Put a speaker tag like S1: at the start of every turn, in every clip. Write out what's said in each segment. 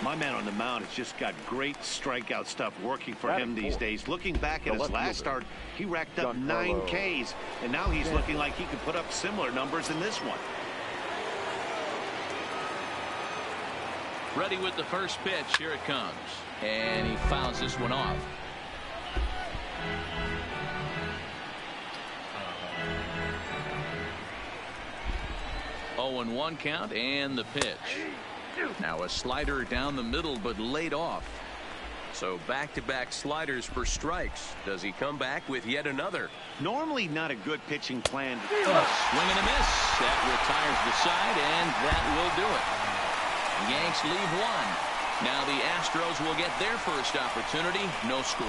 S1: My man on the mound has just got great strikeout stuff working for him these days. Looking back at his last start, he racked up 9 Ks, and now he's looking like he could put up similar numbers in this one.
S2: Ready with the first pitch. Here it comes. And he fouls this one off. Oh, and 1 count, and the pitch. Now a slider down the middle, but laid off. So back-to-back sliders for strikes. Does he come back with yet another?
S1: Normally not a good pitching plan.
S2: Swing and a miss. That retires the side, and that will do it. Yanks leave 1. Now the Astros will get their first opportunity. No score.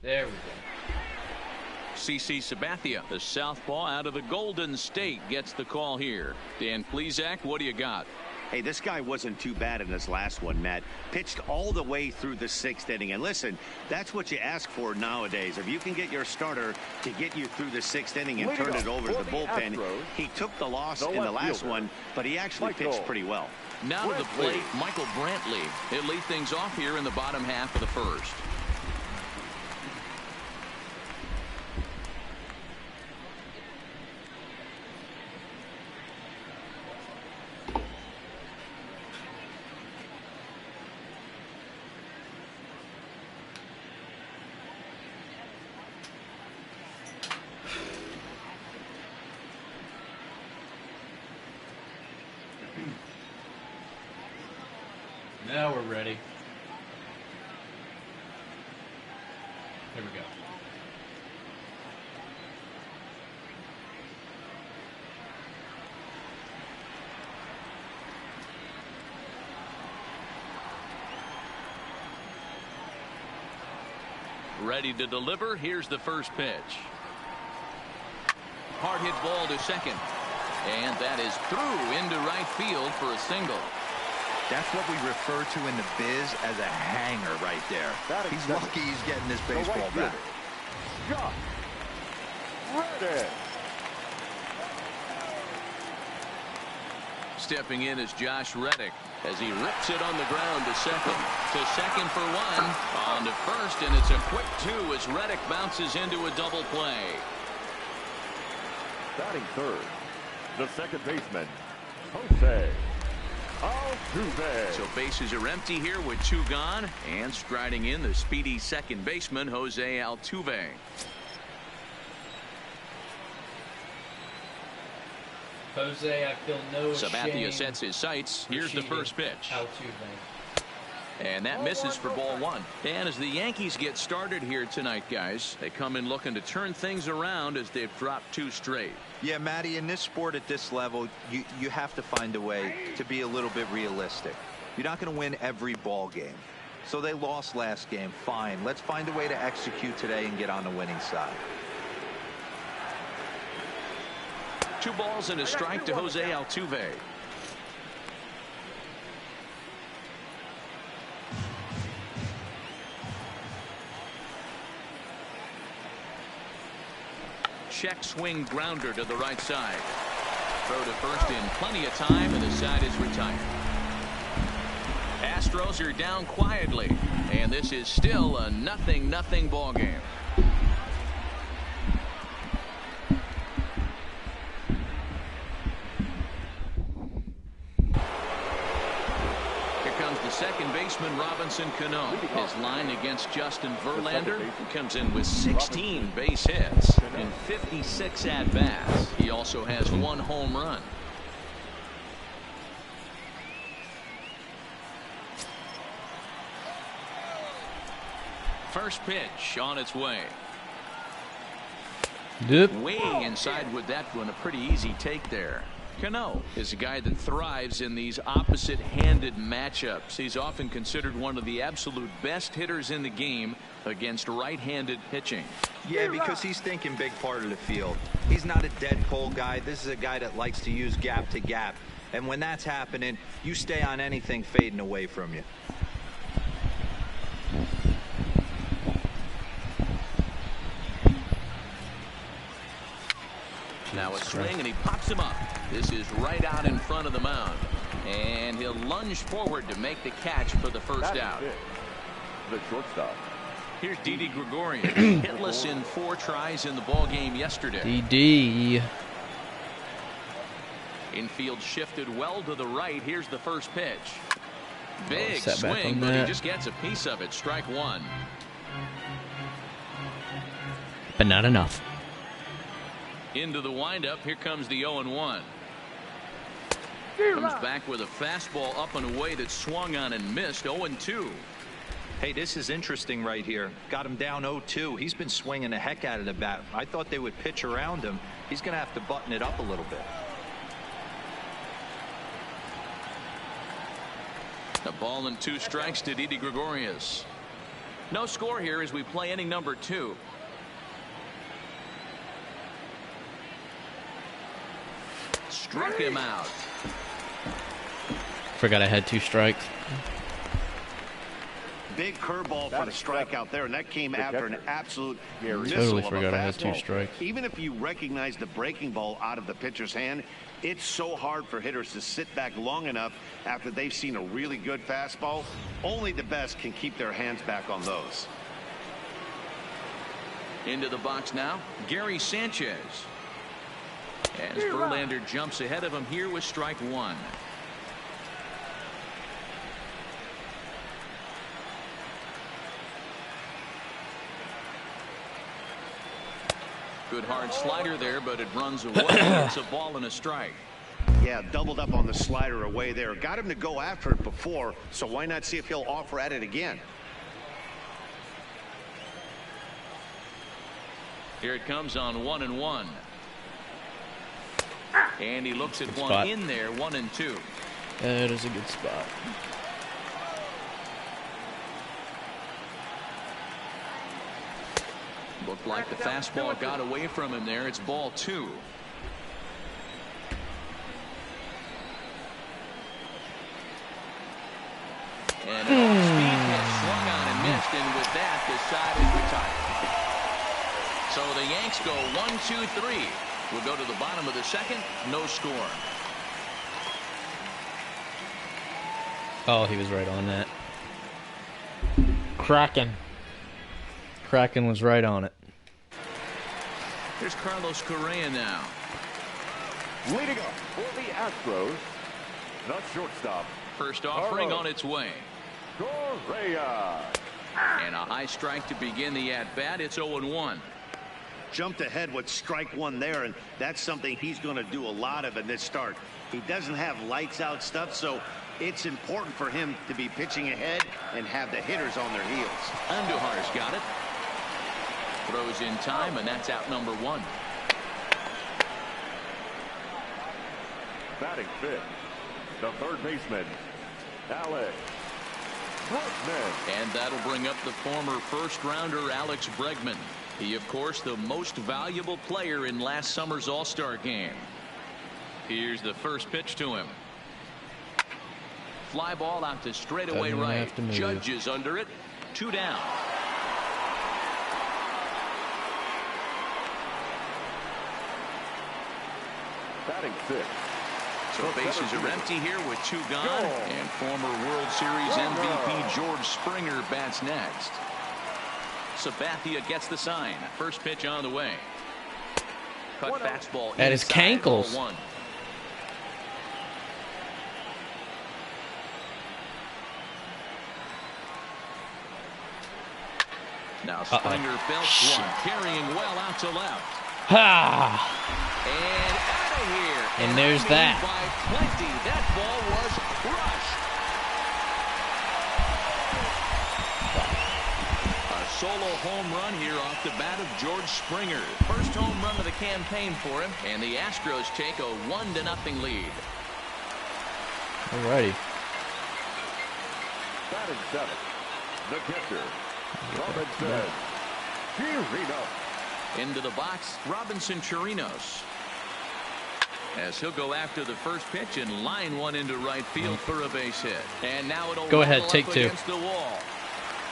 S3: There we go.
S2: CC Sabathia, the southpaw out of the Golden State, gets the call here. Dan Plesac, what do you got?
S1: Hey, this guy wasn't too bad in his last one, Matt. Pitched all the way through the 6th inning. And listen, that's what you ask for nowadays. If you can get your starter to get you through the 6th inning and turn it over to the bullpen. He took the loss in the last one, but he actually pitched pretty well.
S2: Now to the plate, Michael Brantley. He'll lead things off here in the bottom half of the first.
S3: Now we're ready. Here we go.
S2: Ready to deliver. Here's the first pitch. Hard hit ball to second. And that is through into right field for a single.
S4: That's what we refer to in the biz as a hanger right there. He's lucky he's getting this baseball back.
S2: Stepping in is Josh Reddick as he rips it on the ground to second. To second for 1. On to first, and it's a quick 2 as Reddick bounces into a double play.
S5: Batting third, the second baseman, Jose Altuve.
S2: So bases are empty here with 2 gone, and striding in the speedy second baseman, Jose Altuve.
S3: Jose, I feel no
S2: Sabathia
S3: shame.
S2: sets his sights. Here's the first pitch.
S3: Altuve.
S2: And that misses for ball 1. And as the Yankees get started here tonight, guys, they come in looking to turn things around as they've dropped 2 straight.
S4: Yeah, Matty, in this sport at this level, you have to find a way to be a little bit realistic. You're not going to win every ball game. So they lost last game. Fine. Let's find a way to execute today and get on the winning side.
S2: 2 balls and a strike to Jose Altuve. Check swing grounder to the right side. Throw to first in plenty of time, and the side is retired. Astros are down quietly, and this is still a 0-0 ball game. Second baseman Robinson Cano. His line against Justin Verlander. He comes in with 16 base hits and 56 at-bats. He also has 1 home run. First pitch on its way. Way inside with that one. A pretty easy take there. Cano is a guy that thrives in these opposite-handed matchups. He's often considered one of the absolute best hitters in the game against right-handed pitching.
S4: Yeah, because he's thinking big part of the field. He's not a dead cold guy. This is a guy that likes to use gap to gap. And when that's happening, you stay on anything fading away from you.
S2: Now a swing, and he pops him up. This is right out in front of the mound. And he'll lunge forward to make the catch for the first out.
S5: The shortstop.
S2: Here's Didi Gregorius, hitless in 4 tries in the ball game yesterday.
S6: DD.
S2: Infield shifted well to the right. Here's the first pitch. Big
S6: setback
S2: swing,
S6: on
S2: but he
S6: that.
S2: just gets a piece of it. Strike 1.
S6: But not enough.
S2: Into the windup. Here comes the 0-1. Comes back with a fastball up and away that swung on and missed. 0-2.
S4: Hey, this is interesting right here. Got him down 0-2. He's been swinging the heck out of the bat. I thought they would pitch around him. He's going to have to button it up a little bit.
S2: A ball and 2 strikes to Didi Gregorius. No score here as we play inning number 2. Struck him out.
S6: Forgot I had 2 strikes.
S1: Big curveball for the strikeout there, and that came after an absolute missile
S6: Totally
S1: of
S6: forgot
S1: a
S6: I had 2
S1: fastball.
S6: strikes.
S1: Even if you recognize the breaking ball out of the pitcher's hand, it's so hard for hitters to sit back long enough after they've seen a really good fastball. Only the best can keep their hands back on those.
S2: Into the box now, Gary Sanchez. As Verlander jumps ahead of him here with strike 1. Good hard slider there, but it runs away. It's a ball and a strike.
S1: Yeah, doubled up on the slider away there. Got him to go after it before, so why not see if he'll offer at it again?
S2: Here it comes on 1-1. And he looks at
S6: Good
S2: one
S6: spot.
S2: in there, 1-2.
S6: That is a good spot.
S2: Looked like the fastball got away from him there. It's ball 2. And an off-speed pitch swung on and missed, and with that, the side is retired. So the Yanks go 1-2-3. We'll go to the bottom of the second. No score.
S6: Oh, he was right on that. Kraken was right on it.
S2: Here's Carlos Correa now.
S5: Leading up for the Astros, the shortstop.
S2: First offering on its way.
S5: Correa.
S2: And a high strike to begin the at-bat. It's 0-1.
S1: Jumped ahead with strike 1 there, and that's something he's going to do a lot of in this start. He doesn't have lights out stuff, so it's important for him to be pitching ahead and have the hitters on their heels.
S2: Andujar's got it. Throws in time, and that's out number 1.
S5: Batting fifth, the third baseman, Alex Bregman.
S2: And that'll bring up the former first-rounder Alex Bregman. He, of course, the most valuable player in last summer's All-Star game. Here's the first pitch to him. Fly ball out to straightaway
S6: Doesn't
S2: right.
S6: have to move.
S2: Judge is under it. 2 down.
S5: Batting sixth.
S2: So bases are empty here with 2 gone. And former World Series MVP George Springer bats next. Sabathia gets the sign. First pitch on the way. Cut fastball.
S6: At his
S2: inside,
S6: cankles.
S2: ball 1. Now Springer belts one, carrying well out to left.
S6: Ha!
S2: And out of here.
S6: And there's that.
S2: By plenty. That ball was crushed. A solo home run here off the bat of George Springer. First home run of the campaign for him, and the Astros take a 1-0 lead.
S6: Alrighty.
S5: Batting seventh, the catcher, Robinson Chirinos.
S2: Into the box, Robinson Chirinos. As he'll go after the first pitch and line one into right field for a base hit. And now it'll
S6: Go ahead,
S2: level
S6: take
S2: up
S6: 2.
S2: against the wall.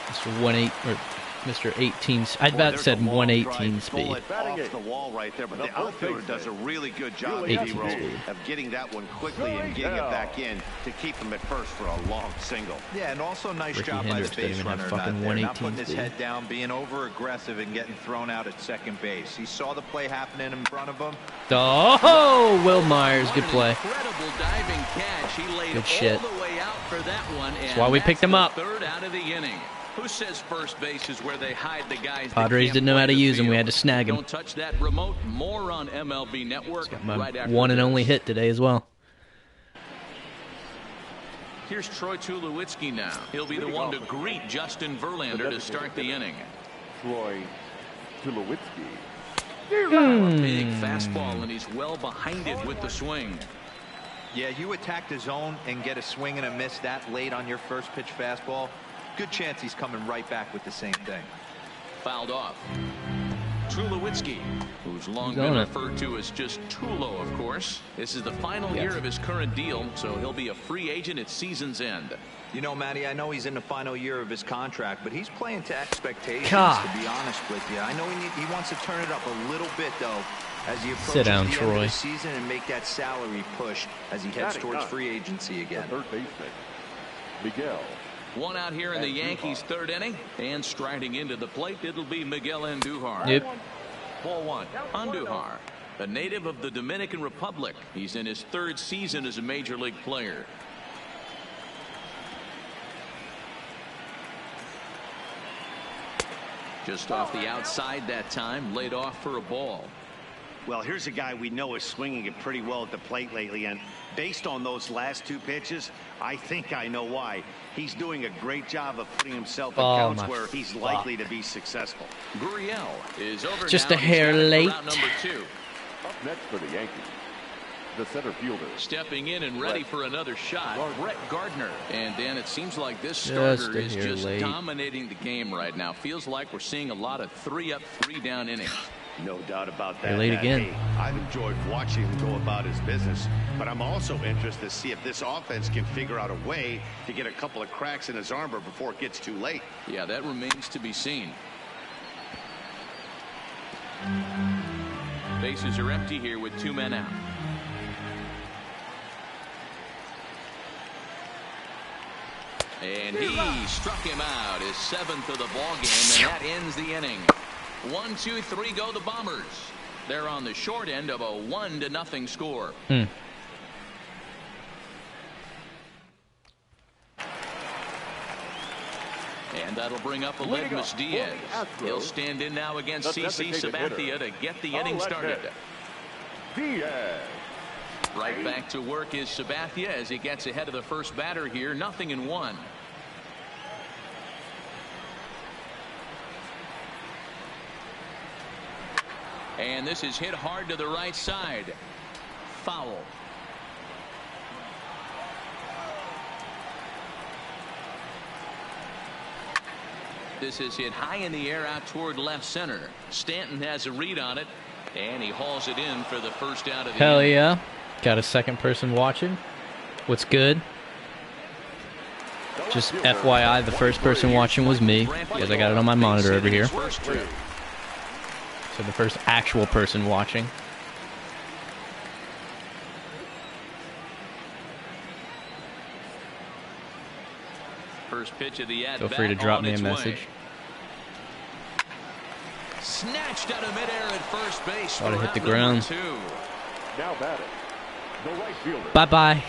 S6: Mr. 1-8 or Mr. 18. I'd about said 118 speed.
S1: Off the wall right there, but the outfielder does a really good job
S6: 18
S1: speed of getting that one quickly and getting it back in to keep him at first for a long single.
S4: Yeah, and also nice
S6: Ricky
S4: job
S6: Hendricks
S4: by the base
S6: didn't even have
S4: runner.
S6: fucking
S4: Not putting
S6: 118
S4: his
S6: speed.
S4: head down, being over aggressive and getting thrown out at second base. He saw the play happening in front of him.
S6: Oh, Will Myers, good play.
S2: Incredible diving catch. He laid
S6: Good shit.
S2: all the way out for that one.
S6: That's why we picked him up.
S2: Third out of the inning. Who says first base is where they hide the guys?
S6: Padres didn't know how to use him. We had to snag him.
S2: Don't touch that remote. More on MLB Network.
S6: Got my
S2: right after
S6: one and
S2: this.
S6: only hit today as well.
S2: Here's Troy Tulowitzki now. He'll be the one to greet Justin Verlander to start the inning.
S5: Troy Tulowitzki.
S2: Big fastball, and he's well behind it with the swing.
S4: Yeah, you attack the zone and get a swing and a miss that late on your first pitch fastball. Good chance he's coming right back with the same thing.
S2: Fouled off. Tulowitzki, who's long
S6: He's
S2: been
S6: on it.
S2: referred to as just Tulo, of course. This is the final year of his current deal, so he'll be a free agent at season's end.
S4: You know, Matty, I know he's in the final year of his contract, but he's playing to expectations,
S6: God.
S4: to be honest with you. I know he wants to turn it up a little bit, though, as he approaches
S6: Sit down,
S4: the end
S6: Troy.
S4: of the season and make that salary push as he heads towards free agency again.
S5: The third baseman, Miguel.
S2: One out here in the Yankees' third inning, and striding into the plate, it'll be Miguel Andujar.
S6: Yep.
S2: Ball one. Andujar, a native of the Dominican Republic. He's in his third season as a major league player. Just off the outside that time, laid off for a ball.
S1: Well, here's a guy we know is swinging it pretty well at the plate lately, and based on those last two pitches, I think I know why. He's doing a great job of putting himself in counts where he's likely to be successful.
S2: Gurriel is over
S6: Just
S2: now.
S6: a hair
S2: He's got it for
S6: late.
S2: route number 2.
S5: Up next for the Yankees, the center fielder.
S2: Stepping in and ready for another shot, Brett Gardner. And Dan, it seems like this
S6: Just
S2: starter
S6: a
S2: is
S6: hair
S2: just
S6: late.
S2: dominating the game right now. Feels like we're seeing a lot of 3-up, 3-down innings.
S1: No doubt about that.
S6: They're late
S1: Matt.
S6: again.
S1: Hey, I've enjoyed watching him go about his business, but I'm also interested to see if this offense can figure out a way to get a couple of cracks in his armor before it gets too late.
S2: Yeah, that remains to be seen. Bases are empty here with 2 men out. And he struck him out, his 7th of the ball game, and that ends the inning. 1, 2, 3 go the Bombers. They're on the short end of a 1-0 score. And that'll bring up Aledmus Diaz. He'll stand in now against CC Sabathia to get the inning started.
S5: Diaz.
S2: Right back to work is Sabathia as he gets ahead of the first batter here. 0-1. And this is hit hard to the right side. Foul. This is hit high in the air out toward left center. Stanton has a read on it, and he hauls it in for the first out of the
S6: Hell
S2: inning.
S6: yeah. Got a second person watching. What's good? Just FYI, the first person watching was me, because I got it on my monitor over here.
S2: First two.
S6: So the first actual person watching.
S2: First pitch of the at-bat.
S6: Feel free to drop
S2: on
S6: me a
S2: its way.
S6: message.
S2: Snatched out of midair at first base.
S6: Thought it
S2: for
S6: hit the
S2: out number
S6: ground.
S2: 2.
S5: Now batting, the right fielder.
S6: Bye-bye.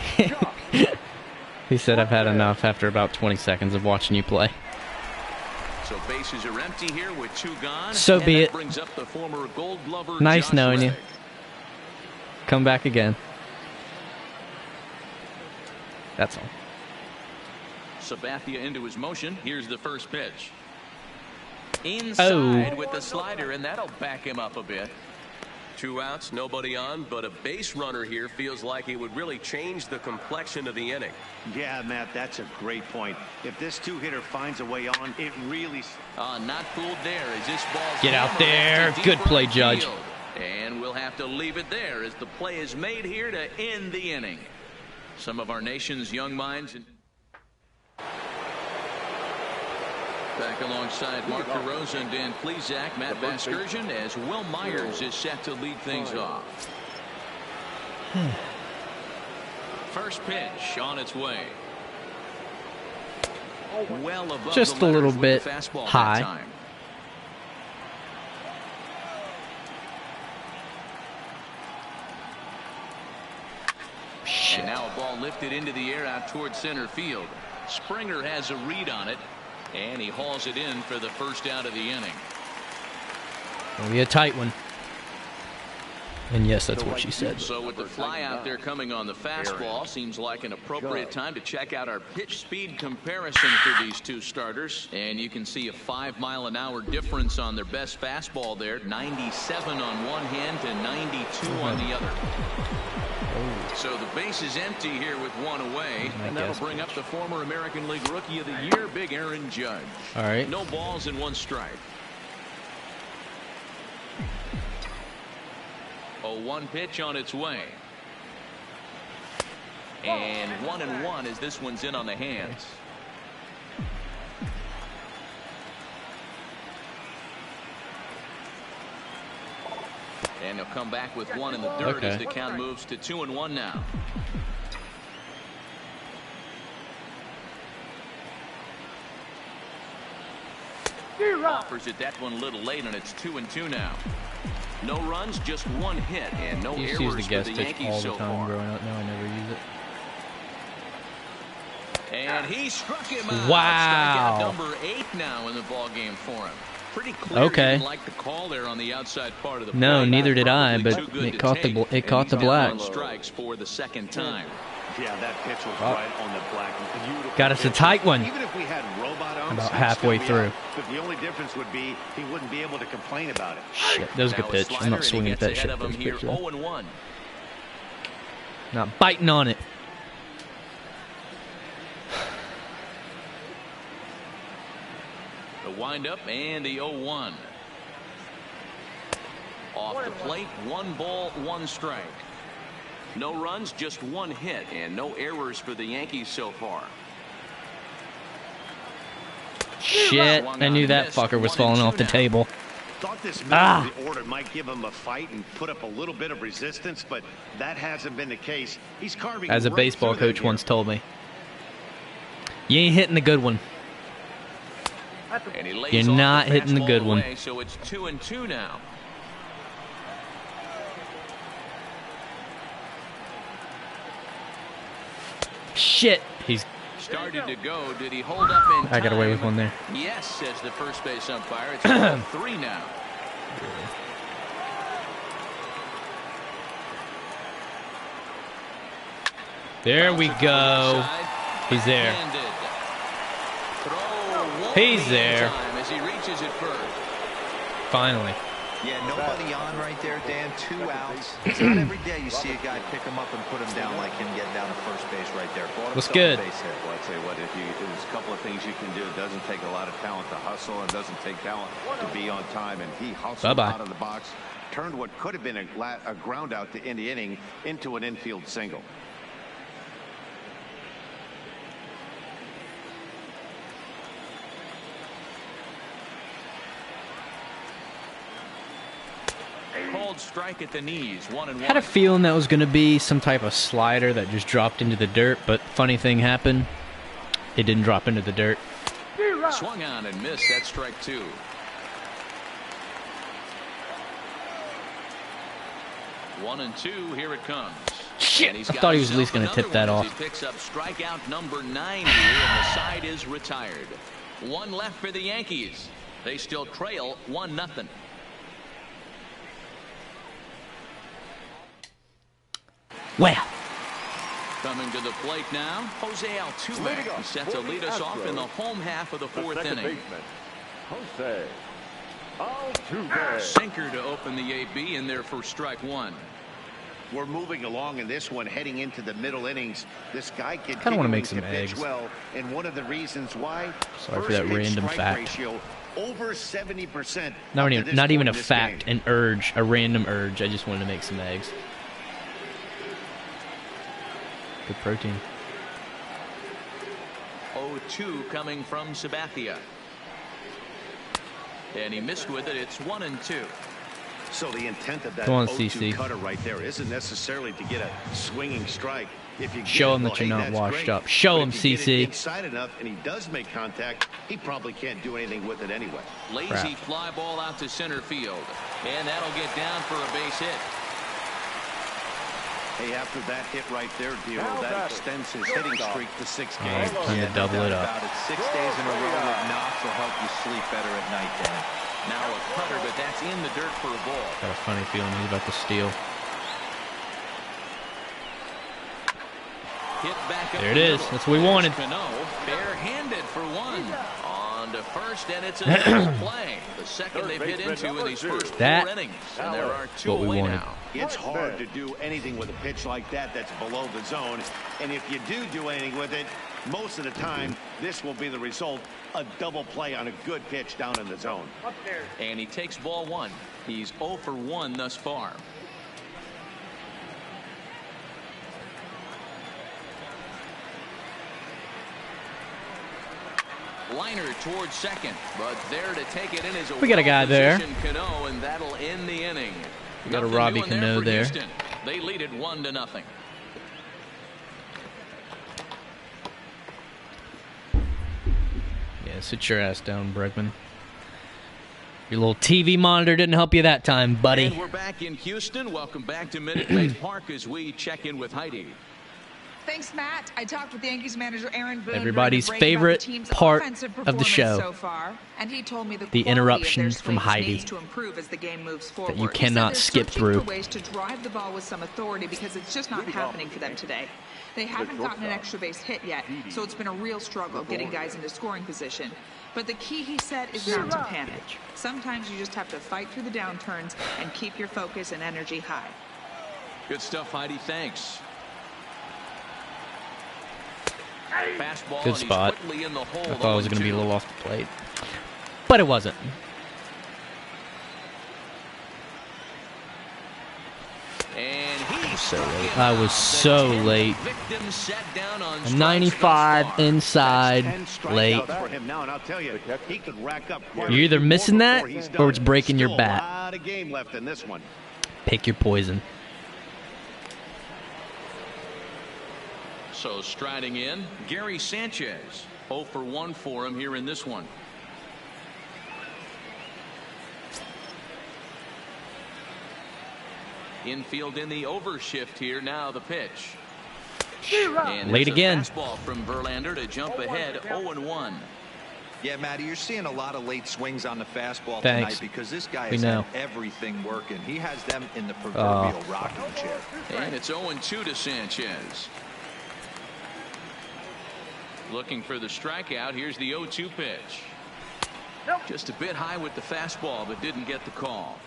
S6: He said I've had enough after about 20 seconds of watching you play.
S2: So bases are empty here with 2 gone.
S6: So
S2: and
S6: be
S2: that
S6: it.
S2: Brings up the former Gold Glover.
S6: Nice
S2: Josh
S6: knowing you.
S2: Reddick.
S6: Come back again. That's all.
S2: Sabathia into his motion. Here's the first pitch. Inside with the slider, and that'll back him up a bit.
S7: 2 outs, nobody on, but a base runner here feels like it would really change the complexion of the inning.
S1: Yeah, Matt, that's a great point. If this two-hitter finds a way on, it really...
S2: Not fooled there as this ball's
S6: Get out
S2: hammered
S6: there.
S2: to deep
S6: Good play,
S2: right
S6: Judge.
S2: field. And we'll have to leave it there as the play is made here to end the inning. Some of our nation's young minds... Back alongside Mark DeRosa and Dan Plesac, Matt Vasgersian, as Will Myers is set to lead things off. First pitch on its way. Well above
S6: just
S2: the
S6: a little
S2: letters
S6: bit
S2: with the fastball
S6: high.
S2: that time. And now a ball lifted into the air out towards center field. Springer has a read on it, and he hauls it in for the first out of the inning.
S6: It'll be a tight one. And yes, that's what she said.
S2: So with the fly out there coming on the fastball, seems like an appropriate time to check out our pitch speed comparison for these two starters. And you can see a 5-mile-an-hour difference on their best fastball there. 97 on one hand to 92 on the other. So the base is empty here with one away. And that'll bring up the former American League Rookie of the Year, Big Aaron Judge.
S6: All right.
S2: No balls and one strike. 0-1 pitch on its way. And 1-1 as this one's in on the hands. And he'll come back with one in the dirt as the count moves to 2-1 now. Offers it that one a little late, and it's 2-2 now. No runs, just one hit, and no errors
S6: used the
S2: for
S6: guest
S2: the
S6: pitch
S2: Yankees
S6: all the
S2: so
S6: time
S2: far.
S6: growing up. Now I never use it.
S2: And he struck him out.
S6: Wow.
S2: Strikeout number 8 now in the ball game for him. Pretty clear.
S6: Okay.
S2: He didn't like the call there on the outside part of the
S6: No,
S2: plate.
S6: neither did I,
S2: Probably
S6: but
S2: too good
S6: it
S2: to
S6: caught
S2: take,
S6: it caught the
S2: and he's
S6: black.
S2: down on strikes for the second time.
S1: Yeah, that pitch was right on the black. Beautiful.
S6: Got us a tight one.
S1: Even if we had robot arms,
S6: About
S1: he'd
S6: halfway
S1: still be
S6: through.
S1: out. But the only difference would be he wouldn't be able to complain about it.
S6: Shit, that was a good
S2: Now
S6: pitch.
S2: slider,
S6: I'm not
S2: and he
S6: swinging at
S2: gets
S6: that shit.
S2: ahead
S6: That
S2: of
S6: was
S2: him
S6: a
S2: here,
S6: pitch, though.
S2: 0-1.
S6: Not biting on it.
S2: The windup and the 0-1. Off the plate, 1 ball, 1 strike. No runs, just 1 hit, and no errors for the Yankees so far.
S6: Shit, I knew that fucker was falling off the table.
S1: Thought this middle of the order might give him a fight and put up a little bit of resistance, but that hasn't been the case. He's carving
S6: As a
S1: right
S6: baseball
S1: through them
S6: coach
S1: here.
S6: once told me, you ain't hitting the good one.
S2: And he lays
S6: You're
S2: off
S6: not
S2: the
S6: hitting the good
S2: fastball
S6: one.
S2: away, so it's 2-2 now.
S6: Shit, he's.
S2: Started to go. Did he hold up in time?
S6: I got away with one there.
S2: Yes, says the first base umpire. It's 3 now.
S6: There we go. He's there. He's there.
S2: As he reaches it first.
S6: Finally.
S4: Yeah, nobody on right there, Dan. 2 outs. It's not every day you see a guy pick him up and put him down like him getting down to first base right there.
S6: What's good?
S1: Base hit. Well, I'd say what there's a couple of things you can do. It doesn't take a lot of talent to hustle, and doesn't take talent to be on time. And he hustled
S6: Bye-bye.
S1: out of the box, turned what could have been a ground out to end the inning into an infield single.
S2: Called strike at the knees. 1-1.
S6: Had a feeling that was going to be some type of slider that just dropped into the dirt, but funny thing happened. It didn't drop into the dirt.
S2: Swung on and missed. That's strike 2. One and 2. Here it comes.
S6: Shit! I thought he was at least going to tip that off.
S2: He picks up strikeout number 9 here, and the side is retired. 1 left for the Yankees. They still trail 1-0.
S6: Well,
S2: Coming to the plate now, Jose Altuve. He's set to lead us off in the home half of the 4th inning.
S5: Jose Altuve.
S2: Sinker to open the AB in there for strike 1.
S1: We're moving along in this one, heading into the middle innings. This guy
S6: kinda wanna make
S1: continuing
S6: some
S1: to pitch
S6: eggs.
S1: well, and one of the reasons why.
S6: Sorry for that random fact.
S1: Ratio, over 70%.
S6: not even a fact, an urge, a random urge. I just wanted to make some eggs. Good protein.
S2: 0-2 coming from Sabathia. And he missed with it. It's 1-2.
S1: So the intent of that
S6: Come on,
S1: 0-2
S6: CC.
S1: cutter right there isn't necessarily to get a swinging strike. If you
S6: Show
S1: get
S6: him
S1: it,
S6: that you're
S1: well,
S6: not
S1: hey, that's
S6: washed
S1: great.
S6: up. Show
S1: But
S6: him,
S1: if you get it
S6: CC.
S1: inside enough and he does make contact, he probably can't do anything with it anyway.
S2: Lazy
S6: Crap.
S2: fly ball out to center field. And that'll get down for a base hit.
S1: Hey, after that hit right there, Dero, that extends his hitting streak to 6 games.
S6: Trying to double it up.
S4: About it. 6 days in a row with knocks will help you sleep better at night, Dan.
S2: Now a cutter, but that's in the dirt for a ball.
S6: Got a funny feeling he's about to steal.
S2: Hit back up
S6: There it
S2: the
S6: is.
S2: middle.
S6: That's what we wanted.
S2: Cano, barehanded for 1. On to first, and it's a double play. The second they've hit into in these first 4
S6: That
S2: innings. And there are 2
S6: what we
S2: away
S6: wanted.
S2: now.
S1: It's hard to do anything with a pitch like that that's below the zone. And if you do anything with it, most of the time, this will be the result. A double play on a good pitch down in the zone.
S2: And he takes ball 1. He's 0 for 1 thus far. Liner towards second, but there to take it in is a
S6: We got a guy there.
S2: well-positioned Cano, and that'll end the inning.
S6: We got a
S2: Nothing
S6: Robbie
S2: doing
S6: Cano
S2: for
S6: there.
S2: Houston. They lead it 1-0.
S6: Yeah, sit your ass down, Bregman. Your little TV monitor didn't help you that time, buddy.
S2: And we're back in Houston. Welcome back to Minute Maid Park as we check in with Heidi.
S8: Thanks, Matt. I talked with Yankees manager Aaron Boone.
S6: Everybody's
S8: during the break about
S6: favorite
S8: the team's
S6: part
S8: offensive
S6: of the
S8: performance
S6: show.
S8: So far, and he told me the
S6: The
S8: quality
S6: interruption
S8: of their
S6: from
S8: swings
S6: Heidi
S8: needs to improve as the game moves forward.
S6: that you
S8: He said
S6: cannot
S8: they're
S6: skip
S8: searching
S6: through.
S8: for ways to drive the ball with some authority because it's just not happening for them today. They haven't gotten an extra base hit yet, so it's been a real struggle getting guys into scoring position. But the key, he said, is not to panic. Sometimes you just have to fight through the downturns and keep your focus and energy high.
S2: Good stuff, Heidi. Thanks. Fastball, and
S6: Good
S2: he's
S6: spot.
S2: quickly in the hole.
S6: I thought it was going to be a
S2: 0-2.
S6: little off the plate. But it wasn't.
S2: And he
S6: So
S2: struck
S6: late.
S2: him
S6: I was
S2: out.
S6: so
S2: The 10th
S6: late.
S2: victim sat down on
S6: A
S2: strikes
S6: 95
S2: thus far.
S6: inside,
S1: 10 strikeouts
S6: late.
S1: for him now, and I'll tell you, he could rack up quite
S6: You're
S1: a
S6: either
S1: few
S6: missing
S1: more
S6: that
S1: before he's
S6: or it's
S1: done.
S6: breaking your
S1: Still
S6: bat.
S1: A lot of game left in this one.
S6: Pick your poison.
S2: So striding in, Gary Sanchez. 0 for 1 for him here in this one. Infield in the overshift here. Now the pitch. And
S6: Late
S2: there's a
S6: again.
S2: fastball from Verlander to jump ahead 0-1.
S4: Yeah, Matty, you're seeing a lot of late swings on the fastball
S6: Thanks.
S4: tonight because this guy
S6: We
S4: has
S6: know.
S4: had everything working. He has them in the proverbial rocking chair.
S2: And it's 0-2 to Sanchez. Looking for the strikeout. Here's the 0-2 pitch. Just a bit high with the fastball, but didn't get the call.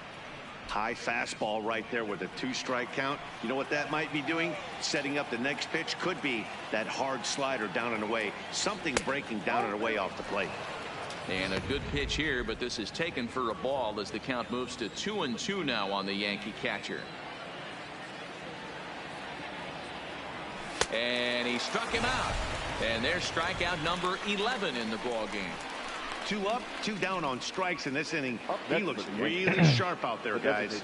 S1: High fastball right there with a 2-strike count. You know what that might be doing? Setting up the next pitch. Could be that hard slider down and away. Something breaking down and away off the plate.
S2: And a good pitch here, but this is taken for a ball as the count moves to 2-2 now on the Yankee catcher. And he struck him out. And there's strikeout number 11 in the ball game.
S1: 2 up, 2 down on strikes in this inning. He looks really sharp out there, guys.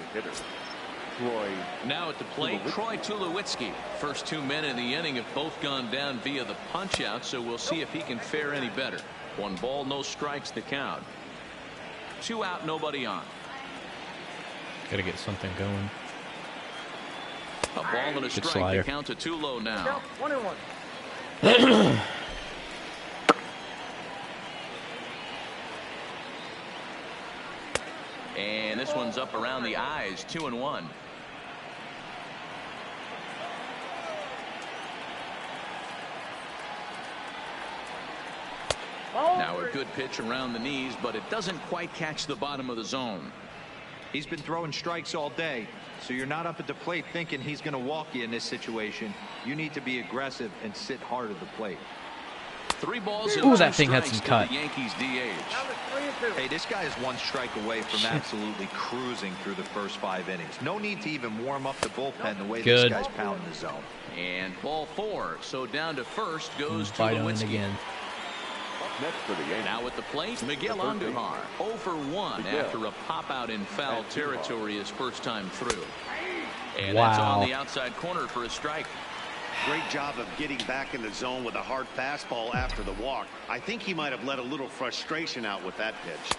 S2: Now at the plate, Troy Tulowitzki. First 2 men in the inning have both gone down via the punch out, so we'll see if he can fare any better. 1 ball, no strikes, the count. 2 out, nobody on.
S6: Gotta get something going.
S2: A ball and a
S6: Good
S2: strike.
S6: slider.
S2: The count to Tulo now.
S9: 1-1.
S2: And this one's up around the eyes. 2-1. Now a good pitch around the knees, but it doesn't quite catch the bottom of the zone.
S4: He's been throwing strikes all day, so you're not up at the plate thinking he's going to walk you in this situation. You need to be aggressive and sit hard at the plate.
S2: 3 balls and
S6: Ooh,
S2: 2
S6: that thing had some
S2: strikes to
S6: cut.
S2: the Yankees DH.
S4: Hey, this guy is 1 strike away from absolutely cruising through the first 5 innings. No need to even warm up the bullpen the way
S6: Good.
S4: this guy's pounding the zone.
S2: And ball 4. So down to first goes
S6: Fight on it
S2: Tulowitzki.
S6: again.
S5: Next for the Yankees.
S2: Now at the plate, Miguel Andujar, 0 for 1 after a pop-out in foul territory his first time through. And that's on the outside corner for a strike.
S1: Great job of getting back in the zone with a hard fastball after the walk. I think he might have let a little frustration out with that pitch.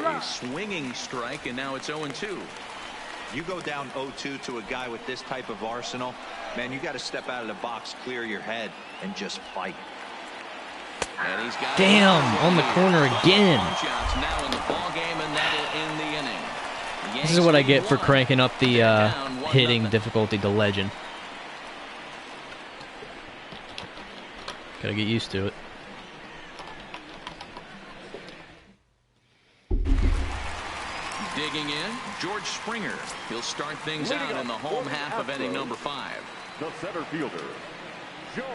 S2: A swinging strike, and now it's 0-2.
S4: You go down 0-2 to a guy with this type of arsenal, man, you got to step out of the box, clear your head, and just fight.
S2: And he's got
S6: on the corner again.
S2: Now in the ball game, and that'll end the inning.
S6: This is what I get for cranking up the hitting difficulty to legend. Gotta get used to it.
S2: Digging in, George Springer. He'll start things out in the home half of inning number 5.
S5: The center fielder, George.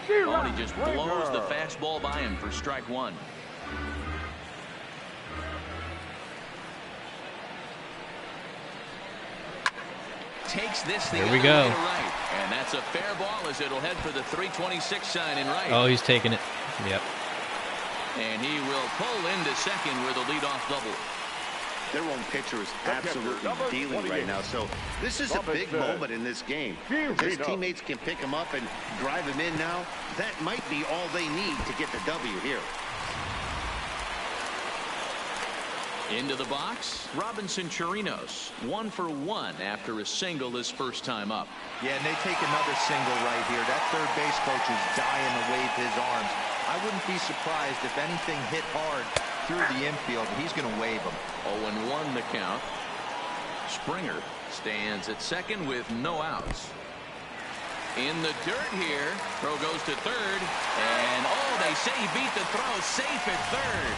S2: Oh, and he just blows the fastball by him for strike 1. Takes this the
S6: There we
S2: other
S6: go.
S2: way to right. And that's a fair ball as it'll head for the 326 sign in right.
S6: Oh, he's taking it. Yep.
S2: And he will pull into second with a leadoff double.
S1: Their own pitcher is absolutely dealing right now. So this is a big moment in this game. If his teammates can pick him up and drive him in now, that might be all they need to get the W here.
S2: Into the box, Robinson Chirinos, 1 for 1 after a single his first time up.
S4: Yeah, and they take another single right here. That third base coach is dying to wave his arms. I wouldn't be surprised if anything hit hard through the infield. He's going to wave them.
S2: 0-1 the count. Springer stands at second with no outs. In the dirt here, throw goes to third, and oh, they say he beat the throw, safe at third.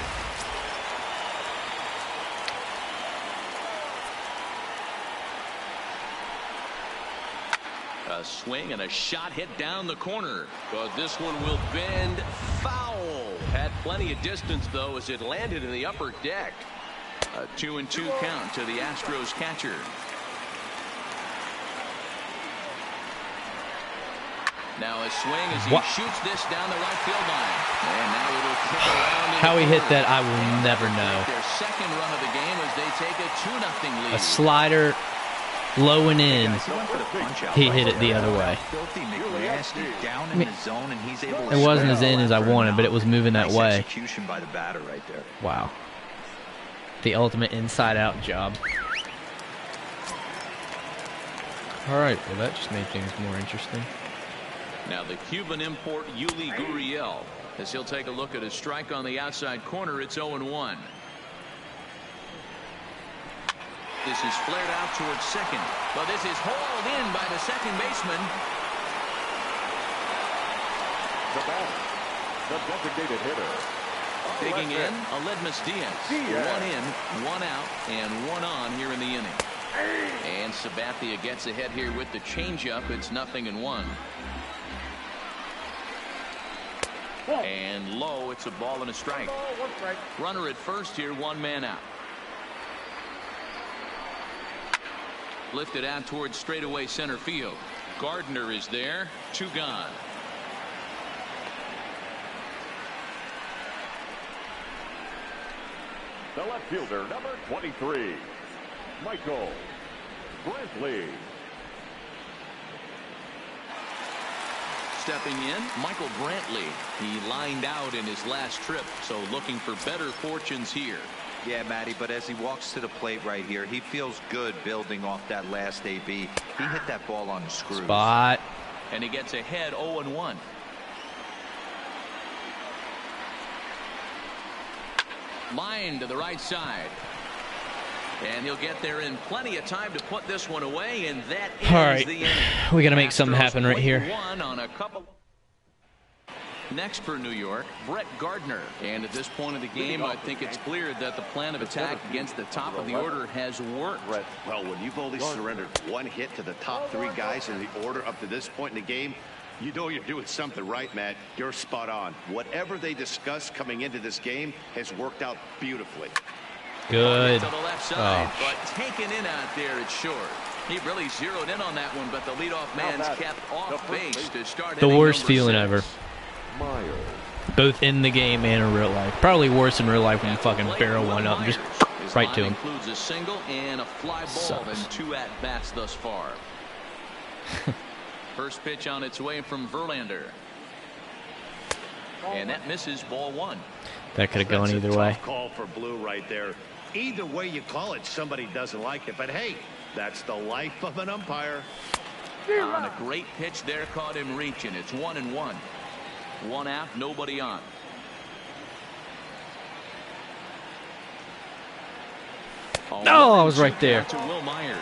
S2: A swing and a shot hit down the corner, but this one will bend foul. Had plenty of distance though as it landed in the upper deck. A 2-2 count to the Astros catcher. Now a swing as he shoots this down the right field line. And now it'll kick around.
S6: How he hit that, I will never know.
S2: Their second run of the game as they take a 2-0 lead.
S6: A slider low and in. He hit it the other way.
S4: Down in the zone, and he's able to
S6: it wasn't as in as I wanted, but it was moving that way.
S4: Execution by the batter right there.
S6: Wow. The ultimate inside-out job. All right, well, that just made things more interesting.
S2: Now the Cuban import Yuli Gurriel, as he'll take a look at a strike on the outside corner. It's 0-1. This is flared out towards second, but this is hauled in by the second baseman.
S5: The batter, the designated hitter.
S2: Digging in, Aledmus Diaz. 1 in, 1 out, and 1 on here in the inning. And Sabathia gets ahead here with the changeup. It's 0-1. And low, it's a ball and a strike. Runner at first here, 1 man out. Lifted out towards straightaway center field. Gardner is there. 2 gone.
S5: The left fielder, number 23, Michael Brantley.
S2: Stepping in, Michael Brantley. He lined out in his last trip, so looking for better fortunes here.
S4: Yeah, Matty, but as he walks to the plate right here, he feels good building off that last AB. He hit that ball on the screws.
S6: Spot.
S2: And he gets ahead 0-1. Line to the right side. And he'll get there in plenty of time to put this one away, and that is
S6: all right.
S2: the inning.
S6: We got to make something happen right here.
S2: On a couple. Next for New York, Brett Gardner. And at this point of the game, I think it's clear that the plan of attack against the top of the order has worked.
S1: Well, when you've only surrendered 1 hit to the top 3 guys in the order up to this point in the game, you know you're doing something right, Matt. You're spot on. Whatever they discussed coming into this game has worked out beautifully.
S6: Good.
S2: To the left side, but taken in out there, it's short. He really zeroed in on that one, but the leadoff man's kept off base to start.
S6: The worst feeling ever.
S5: Myers.
S6: both in the game and in real life. Probably worse in real life when you fucking barrel one up and just right to him.
S2: Includes a single and a fly ball and 2 at-bats thus far. First pitch on its way from Verlander. And that misses, ball 1.
S6: That could have gone either way.
S1: Call for Blue right there. Either way you call it, somebody doesn't like it. But hey, that's the life of an umpire.
S2: On a great pitch there, caught him reaching. It's 1-1. 1 out, nobody on.
S6: Oh, I was right there.
S2: To Will Myers.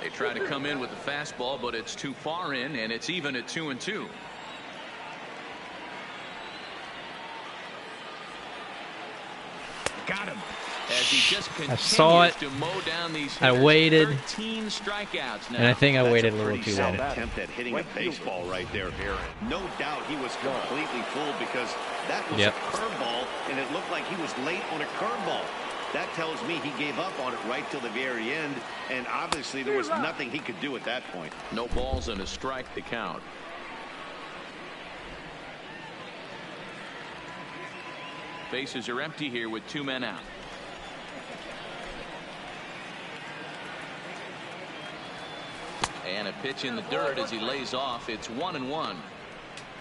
S2: They try to come in with the fastball, but it's too far in, and it's even at 2-2.
S1: Got him.
S2: As he just
S6: I saw it.
S2: to mow down these
S6: I waited.
S2: 13 strikeouts now.
S6: And I think I waited a little too long.
S1: Attempt at hitting a baseball right there, Aaron. No doubt he was completely fooled because that was a curveball, and it looked like he was late on a curveball. That tells me he gave up on it right till the very end, and obviously there was nothing he could do at that point.
S2: No balls and a strike to count. Bases are empty here with 2 men out. And a pitch in the dirt as he lays off. It's 1-1.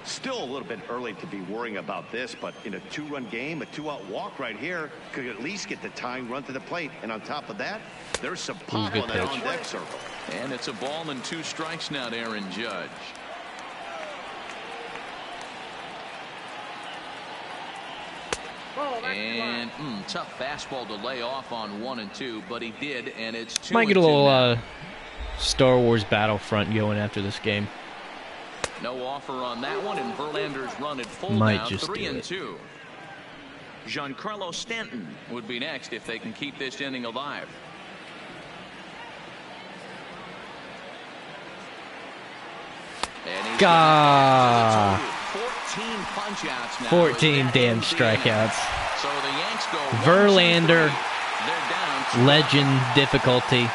S1: Still a little bit early to be worrying about this, but in a 2-run game, a 2-out walk right here could at least get the tying run to the plate. And on top of that, there's some pop on that on-deck circle.
S2: And it's a ball and 2 strikes now to Aaron Judge. And tough fastball to lay off on 1 and 2, but he did, and it's 2-2.
S6: Might get a little Star Wars Battlefront going after this game.
S2: No offer on that one, and Verlander's run at full
S6: Might
S2: now,
S6: just
S2: 3-2. Giancarlo Stanton would be next if they can keep this inning alive. And he's
S6: God.
S2: 14 punch-outs now.
S6: 14 damn strikeouts.
S2: So the Yanks go
S6: Verlander,
S2: 1-2-3. They're down.
S6: legend difficulty.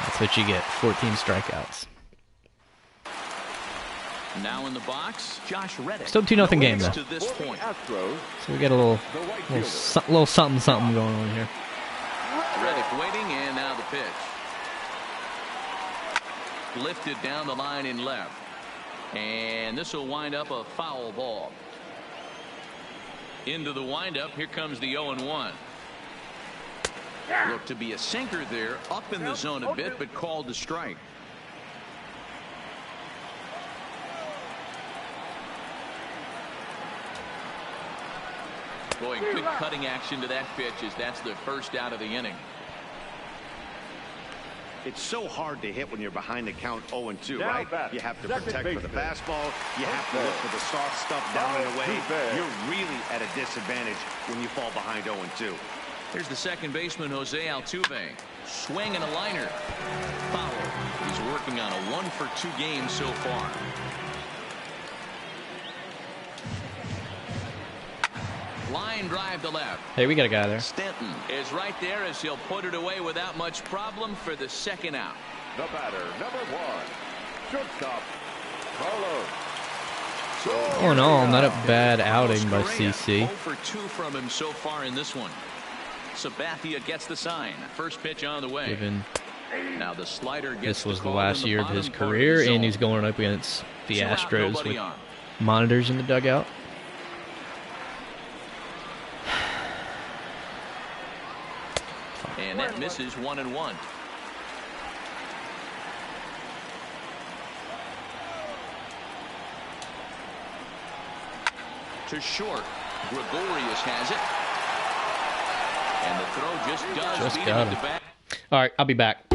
S6: That's what you get. 14 strikeouts.
S2: Now in the box, Josh Reddick.
S6: Still 2-0 game though.
S2: To this point.
S6: So we got a little something going on here.
S2: Reddick waiting, and now the pitch. Lifted down the line in left. And this will wind up a foul ball. Into the windup, here comes the 0-1. Looked to be a sinker there, up in the zone a bit, but called to strike. Boy, good cutting action to that pitch as that's the first out of the inning.
S1: It's so hard to hit when you're behind the count 0-2, right? You have to protect for the fastball. You have to look for the soft stuff down and away. You're really at a disadvantage when you fall behind 0-2.
S2: Here's the second baseman, Jose Altuve. Swing and a liner. Foul. He's working on a 1-for-2 game so far. Line drive to left.
S6: Hey, we got a guy there.
S2: Stanton is right there as he'll put it away without much problem for the second out.
S5: The batter, number 1, shortstop, Carlos.
S6: All in all, not a bad outing by CC.
S2: 0-for-2 from him so far in this one. Sabathia gets the sign. First pitch on the way.
S6: Given
S2: now the slider gets
S6: this was
S2: the
S6: the
S2: call
S6: last
S2: in the
S6: year of
S2: bottom
S6: his
S2: part of
S6: career,
S2: the zone.
S6: and he's going up against the
S2: 2 out,
S6: Astros
S2: nobody
S6: with
S2: on.
S6: monitors in the dugout.
S2: And that misses 1-1. To short. Gregorius has it. And the throw just does beat him
S6: got
S2: at the
S6: him.
S2: back.
S6: All right, I'll be back.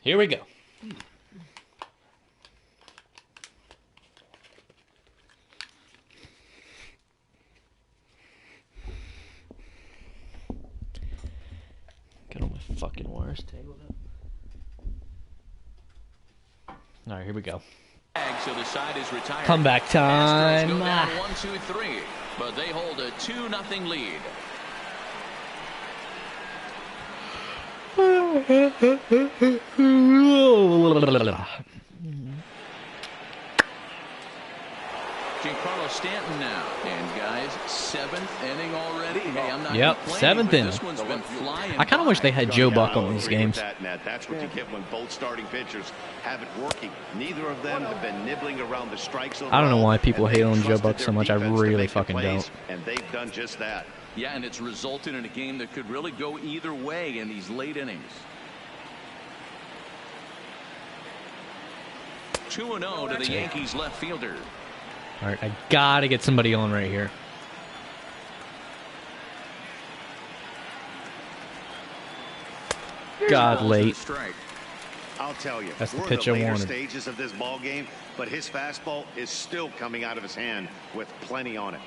S6: Here we go. Get on my fucking wires tangled up. All right, here we go.
S2: So the side is retired.
S6: Comeback time.
S2: Astros go down 1-2-3, but they hold a 2-0 lead. Giancarlo Stanton now. And guys, 7th inning already. Hey, I'm not
S6: Seventh inning.
S2: This one's been flying.
S6: I kind of wish they had Joe Buck on these games.
S1: That's what you get when both starting pitchers have it working. Neither of them have been nibbling around the strike zone.
S6: I don't know why people hate on Joe Buck so much. I really fucking don't.
S1: And they've done just that.
S2: Yeah, and it's resulted in a game that could really go either way in these late innings. 2-0 to the Yankees left fielder.
S6: All right, I gotta get somebody on right here. God, late.
S1: I'll tell you,
S6: That's the
S1: we're
S6: pitch
S1: in
S6: I
S1: the later
S6: wanted.
S1: stages of this ball game, but his fastball is still coming out of his hand with plenty on it.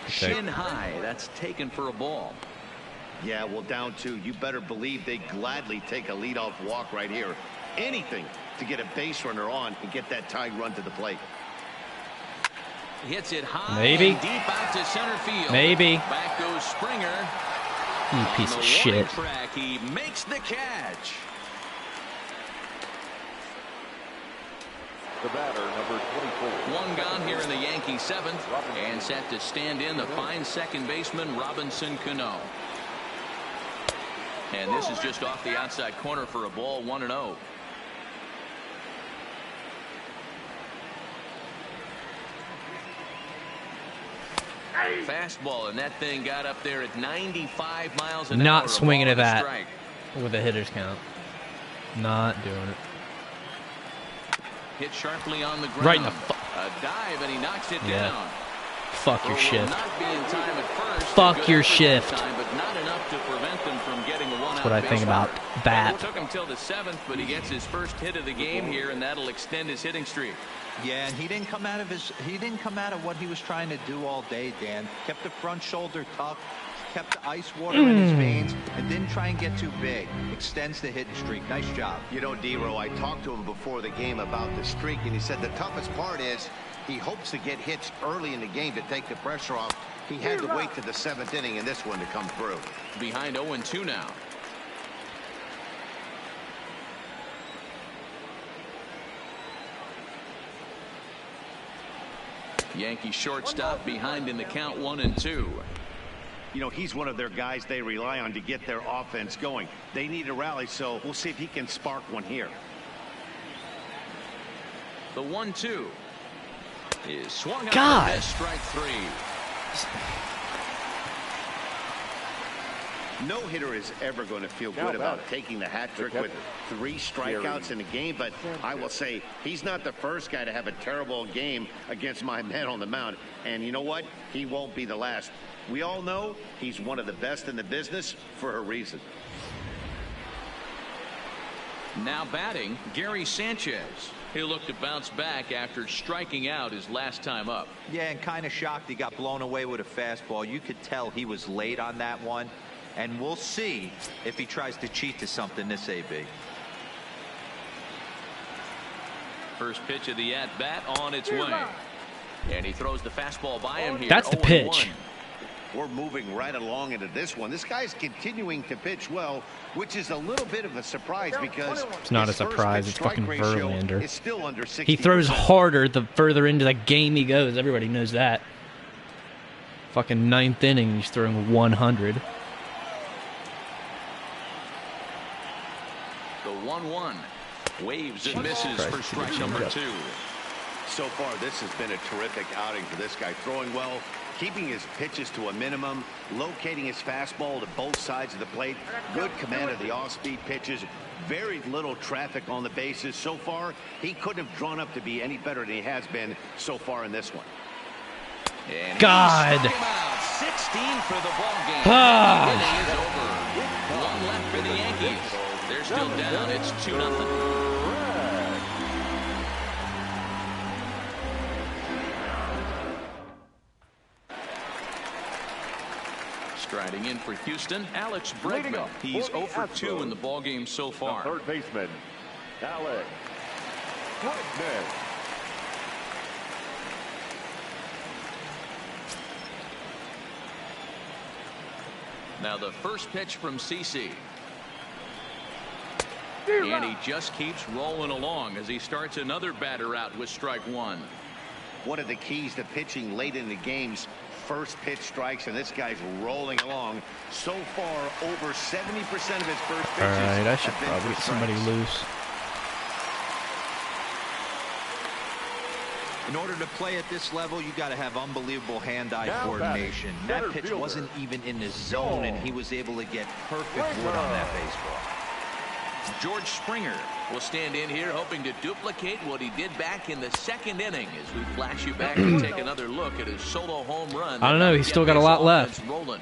S2: Shin high. That's taken for a ball.
S1: Yeah, well, down 2. You better believe they gladly take a leadoff walk right here. Anything to get a base runner on and get that tying run to the plate.
S2: Hits it high.
S6: Maybe.
S2: And deep out to center field.
S6: Maybe.
S2: Back goes Springer.
S6: You piece of shit.
S2: Track, he makes the catch.
S5: The batter, number 24.
S2: One gone here in the Yankee 7th, and set to stand in the fine second baseman Robinson Cano. And this is just off the outside corner for a ball, 1-0. Fastball, and that thing got up there at 95 miles an hour.
S6: Not swinging at that
S2: strike.
S6: with a hitter's count. Not doing it.
S2: Hit sharply on the ground.
S6: Right in the
S2: a dive, and he knocks it down.
S6: Fuck your shift.
S2: Not be in time at first.
S6: Fuck your shift.
S2: Time, but not enough to prevent them from getting a one-out.
S6: That's what I think about that.
S2: It took him till the 7th, but he gets his first hit of the game here, and that'll extend his hitting streak.
S4: Yeah, and he didn't come out of what he was trying to do all day, Dan. Kept the front shoulder tucked, kept the ice water in his veins, and didn't try and get too big. Extends the hitting streak. Nice job.
S1: You know, D-Row, I talked to him before the game about the streak, and he said the toughest part is he hopes to get hits early in the game to take the pressure off. He had to wait to the 7th inning in this one to come through.
S2: Behind 0-2 now. Yankee shortstop behind in the count, 1-2.
S1: You know, he's one of their guys they rely on to get their offense going. They need a rally, so we'll see if he can spark one here.
S2: The 1-2 is swung out.
S6: God.
S2: Strike 3.
S1: No hitter is ever going to feel good about taking the hat trick with 3 strikeouts in a game, but I will say he's not the first guy to have a terrible game against my man on the mound. And you know what? He won't be the last. We all know he's one of the best in the business for a reason.
S2: Now batting, Gary Sanchez. He'll look to bounce back after striking out his last time up.
S4: Yeah, and kind of shocked he got blown away with a fastball. You could tell he was late on that one. And we'll see if he tries to cheat to something this AB.
S2: First pitch of the at-bat on its way. And he throws the fastball by him here.
S6: That's the pitch.
S1: We're moving right along into this one. This guy's continuing to pitch well, which is a little bit of a surprise because
S6: it's not a surprise. It's fucking Verlander.
S1: Is still under 60%.
S6: He throws harder the further into the game he goes. Everybody knows that. Fucking 9th inning, he's throwing 100.
S2: The 1-1 waves and misses for strike number 2.
S1: So far, this has been a terrific outing for this guy. Throwing well, keeping his pitches to a minimum, locating his fastball to both sides of the plate, good command of the off-speed pitches, very little traffic on the bases. So far, he couldn't have drawn up to be any better than he has been so far in this one.
S2: And
S6: God.
S2: 16 for the ball game.
S6: Ah.
S2: The inning is over. One left for the Yankees. They're still down. It's 2-0. Striding in for Houston, Alex Bregman. He's 0 for 2 in the ballgame so far.
S5: Third baseman, Alex Bregman.
S2: Now the first pitch from CeCe. And he just keeps rolling along as he starts another batter out with strike one.
S1: One of the keys to pitching late in the games, first pitch strikes, and this guy's rolling along. So far, over 70% of his first pitches.
S6: All right, I should
S1: have been
S6: probably
S1: for
S6: get somebody
S1: strikes.
S6: loose.
S4: In order to play at this level, you got to have unbelievable hand-eye
S5: Now
S4: coordination.
S5: batting,
S4: That
S5: center
S4: pitch
S5: fielder.
S4: wasn't even in his zone, and he was able to get perfect wood on that baseball.
S2: George Springer will stand in here hoping to duplicate what he did back in the second inning as we flash you back and take another look at his solo home run.
S6: I don't know. He's still got a lot left.
S2: Rolling.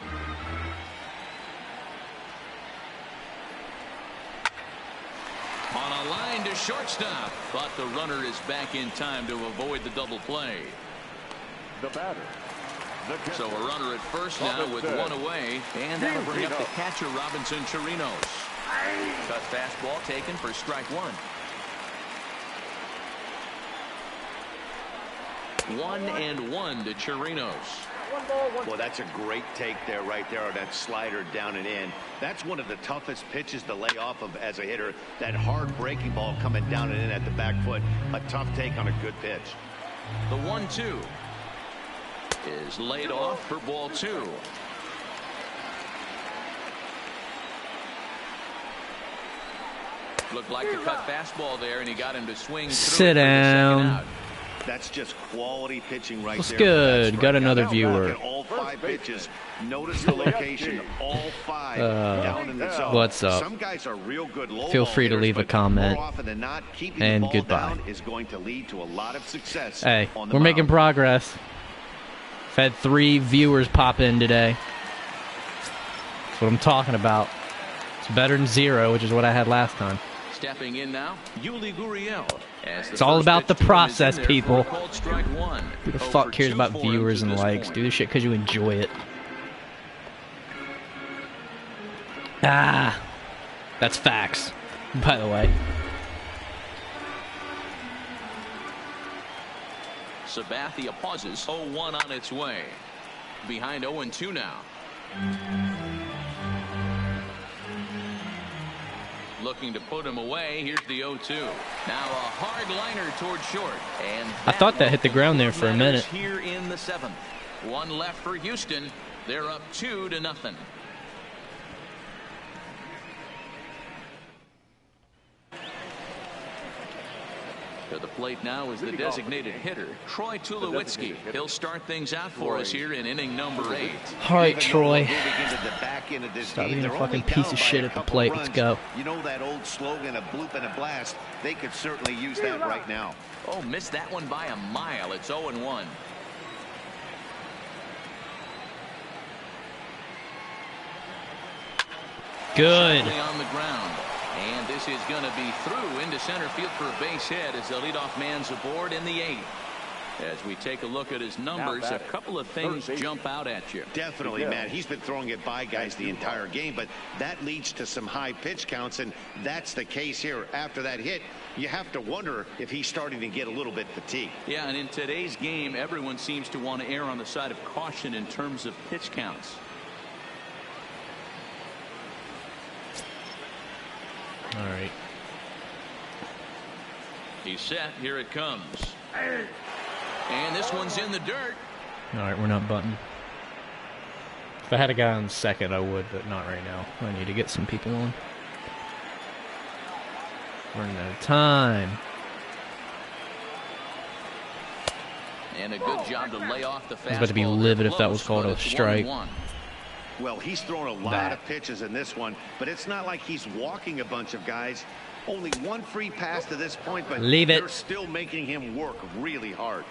S2: On a line to shortstop, but the runner is back in time to avoid the double play.
S5: The batter. The
S2: So a runner at first now with one away, and that'll bring up the catcher Robinson Chirinos. Cut fastball taken for strike one. 1-1 to Chirinos.
S1: Well, that's a great take there, right there, on that slider down and in. That's one of the toughest pitches to lay off of as a hitter. That hard breaking ball coming down and in at the back foot. A tough take on a good pitch.
S2: The 1-2 is laid off for ball two. Looked like the cut fastball there, and he got him to swing through.
S6: Sit down.
S1: That's just quality pitching right
S6: Looks
S1: there.
S6: good. Got another
S1: Now
S6: viewer.
S1: look at all 5 pitches. Notice the location. All 5 down in the zone.
S6: What's up?
S1: Some guys are real good low
S6: Feel
S1: ball
S6: free to
S1: hitters,
S6: leave a
S1: but
S6: comment.
S1: more often than not, keeping
S6: And
S1: the ball
S6: goodbye.
S1: down is going to lead to a lot of success.
S6: Hey,
S1: on the
S6: we're making
S1: mound.
S6: progress. I've had 3 viewers pop in today. That's what I'm talking about. It's better than 0, which is what I had last time.
S2: Stepping in now, Yuli Gurriel.
S6: It's all about the process, people.
S2: Strike one.
S6: Who the fuck cares about viewers and likes? Do this shit because you enjoy it. Ah, that's facts, by the way.
S2: Sabathia pauses. 0-1 on its way. Behind 0-2 now. Looking to put him away. Here's the 0-2. Now a hard liner toward short. And
S6: I thought that hit the ground there for a minute.
S2: Here in the 7th. 1 left for Houston. They're up 2-0. To the plate now is the designated hitter, Troy Tulowitzki. He'll start things out for us here in inning number 8.
S6: All right, Troy.
S1: Stop
S6: being a fucking piece of shit at the plate. Let's go.
S1: You know that old slogan, a bloop and a blast? They could certainly use that right now.
S2: Oh, missed that one by a mile. It's 0-1.
S6: Good.
S2: On the ground. And this is going to be through into center field for a base hit as the leadoff man's aboard in the 8th. As we take a look at his numbers, a couple of things jump out at you.
S1: Definitely, Matt. He's been throwing it by guys the entire game, but that leads to some high pitch counts, and that's the case here. After that hit, you have to wonder if he's starting to get a little bit fatigued.
S2: Yeah, and in today's game, everyone seems to want to err on the side of caution in terms of pitch counts.
S6: All right.
S2: He's set. Here it comes. And this one's in the dirt.
S6: All right, we're not button. If I had a guy on second, I would, but not right now. I need to get some people on. Running out of time.
S2: And a good job to lay off the fastball.
S6: I was about to be livid if that was called a strike.
S2: 1-1.
S1: Well, he's thrown a lot of pitches in this one, but it's not like he's walking a bunch of guys. Only one free pass to this point, but they're still making him work really hard.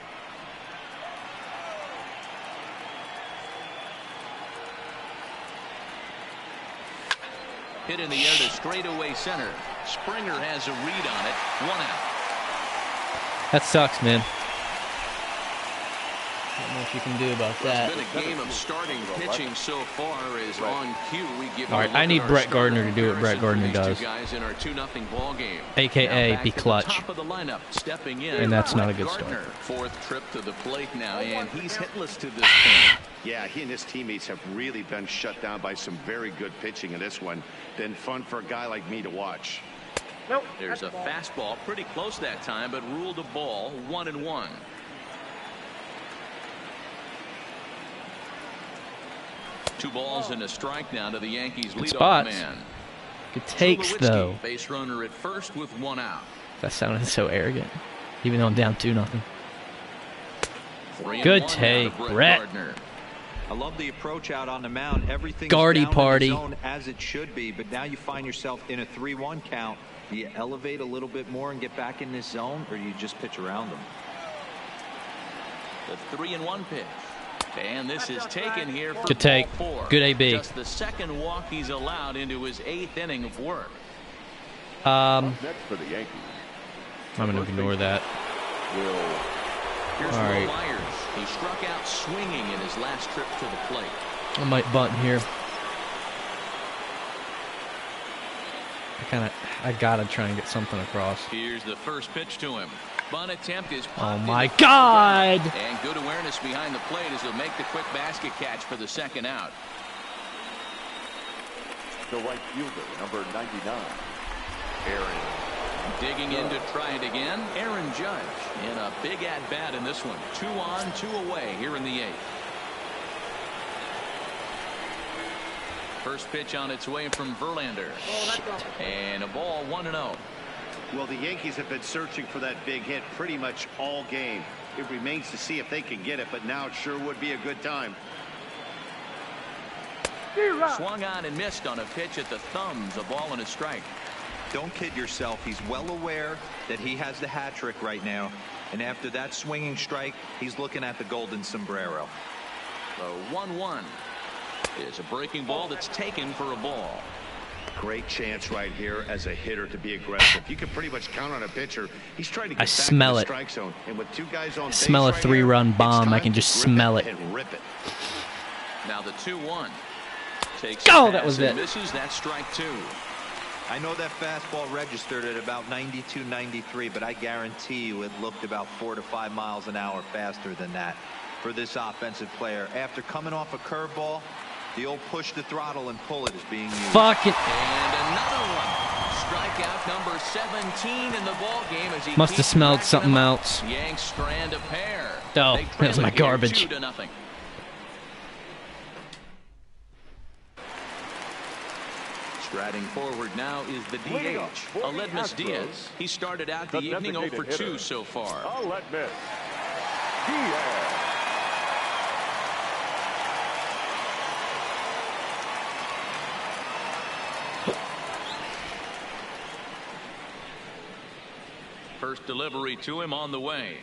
S2: Hit in the air to straightaway center. Springer has a read on it. 1 out.
S6: That sucks, man. Not much you can do about that.
S2: It's been a game of starting pitching so far. Is on cue. We give
S6: All right, I need Brett Gardner to do what Brett Gardner does.
S2: Guys in our 2-0 ball game.
S6: AKA be clutch.
S2: Top of the lineup, stepping in.
S6: And that's not a good start.
S2: Fourth trip to the plate now, and he's hitless to this point.
S1: Yeah, he and his teammates have really been shut down by some very good pitching in this one. Been fun for a guy like me to watch.
S2: Nope. There's a fastball pretty close that time, but ruled a ball. 1-1. Two balls and a strike now to the Yankees leadoff man.
S6: Good takes, though.
S2: Base runner at first with 1 out.
S6: That sounded so arrogant, even though I'm down 2-0. Good take, Brett.
S4: I love the approach out on the mound. Everything's
S6: Guardy
S4: down
S6: party.
S4: in the zone as it should be, but now you find yourself in a 3-1 count. Do you elevate a little bit more and get back in this zone, or do you just pitch around them?
S2: The 3-1 pitch. And this is taken here for
S6: good take.
S2: ball 4.
S6: Good AB.
S2: Just the second walk he's allowed into his 8th inning of work.
S5: Next for the Yankees.
S6: I'm going to ignore that.
S2: Here's
S6: all right.
S2: Myers. He struck out swinging in his last trip to the plate.
S6: I might bunt here. I gotta try and get something across.
S2: Here's the first pitch to him. Bunt attempt is
S6: oh my God!
S2: And good awareness behind the plate as he'll make the quick basket catch for the second out.
S5: The right fielder, number 99.
S2: Aaron digging in to try it again. Aaron Judge in a big at-bat in this one. 2 on, 2 away here in the 8th. First pitch on its way from Verlander. And a ball 1-0.
S1: Well, the Yankees have been searching for that big hit pretty much all game. It remains to see if they can get it, but now it sure would be a good time.
S2: Swung on and missed on a pitch at the thumbs. A ball and a strike.
S4: Don't kid yourself. He's well aware that he has the hat trick right now. And after that swinging strike, he's looking at the golden sombrero.
S2: The 1-1 is a breaking ball that's taken for a ball.
S1: Great chance right here as a hitter to be aggressive. You can pretty much count on a pitcher. He's trying to get back to the strike zone. And with 2 guys on base,
S6: smell a 3-run bomb. I can just smell it.
S1: And rip it.
S2: Now the 2-1 takes.
S6: Oh, that was it.
S2: Misses. That strike 2.
S4: I know that fastball registered at about 92, 93, but I guarantee you it looked about 4 to 5 miles an hour faster than that for this offensive player. After coming off a curveball, the old push the throttle and pull it is being used.
S6: Fucking.
S2: And another one. Strikeout number 17 in the ball game as he
S6: must have smelled something else.
S2: Yanks strand a pair.
S6: Oh, that was my garbage.
S2: 2-0. Striding forward now is the DH, Aledmus Diaz. He started out the evening 0 for 2 so far.
S5: Aledmus Diaz.
S2: First delivery to him on the way.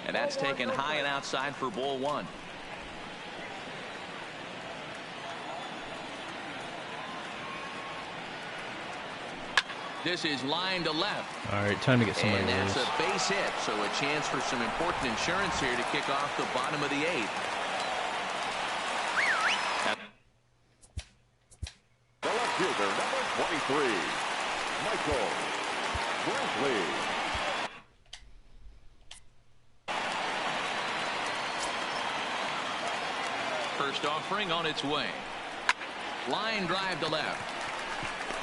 S2: And that's taken high and outside for ball 1. This is line to left.
S6: All right, time to get somebody
S2: and that's
S6: loose.
S2: A base hit, so a chance for some important insurance here to kick off the bottom of the 8th.
S5: The left fielder, number 23, Michael Brantley.
S2: First offering on its way. Line drive to left.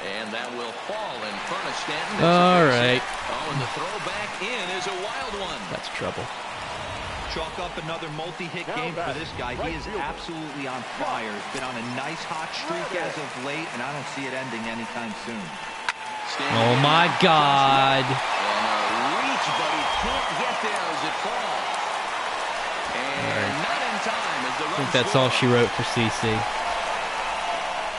S2: And that will fall in front of Stanton.
S6: All right.
S2: Oh, and the throw back in is a wild one.
S6: That's trouble.
S4: Chalk up another multi-hit game for this guy. He is absolutely on fire. He's been on a nice hot streak as of late, and I don't see it ending anytime soon.
S6: Oh my God.
S2: And a reach, but he can't get there as it falls. And not in time as the run.
S6: I think that's all she wrote for CC.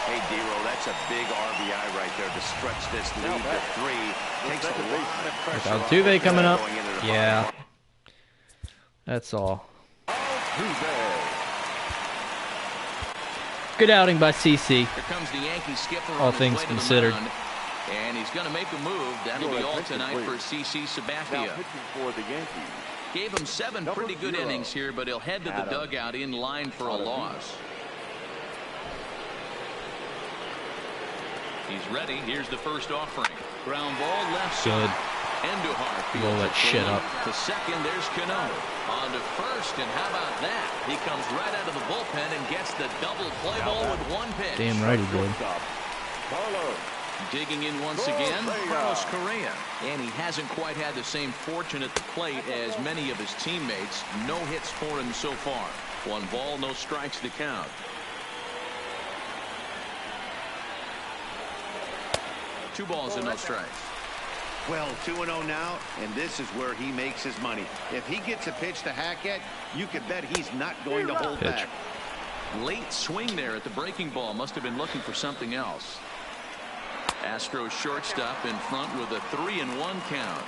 S1: Hey, D-Roll, that's a big RBI right there to stretch this lead to 3. Takes a lot of pressure off.
S6: Altuve coming up. Yeah. That's all. Good outing by CC.
S2: Here comes the Yankee skipper
S6: All
S2: on his
S6: things
S2: way to the
S6: considered.
S2: mound, and he's going to make a move. That'll be all tonight for CC
S5: Now
S2: Sabathia.
S5: pitching for the Yankees.
S2: Gave him 7 pretty good innings here, but he'll head to the dugout in line for a loss. He's ready. Here's the first offering. Ground ball left side. Endujar
S6: Blow that shit up.
S2: To second, there's Cano. On to first, and how about that? He comes right out of the bullpen and gets the double play ball with 1 pitch.
S6: Damn right he did.
S5: Carlos.
S2: Digging in once again, Carlos Correa. And he hasn't quite had the same fortune at the plate as many of his teammates. No hits for him so far. 1 ball, no strikes to count. Two balls and no strikes.
S1: Well, 2-0 now, and this is where he makes his money. If he gets a pitch to hack at, you can bet he's not going to hold back.
S2: Late swing there at the breaking ball. Must have been looking for something else. Astros shortstop in front with a 3-1 count.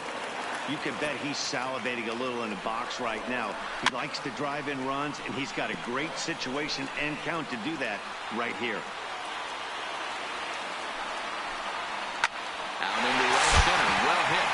S1: You can bet he's salivating a little in the box right now. He likes to drive in runs, and he's got a great situation and count to do that right here.
S2: Out into right center. Well hit.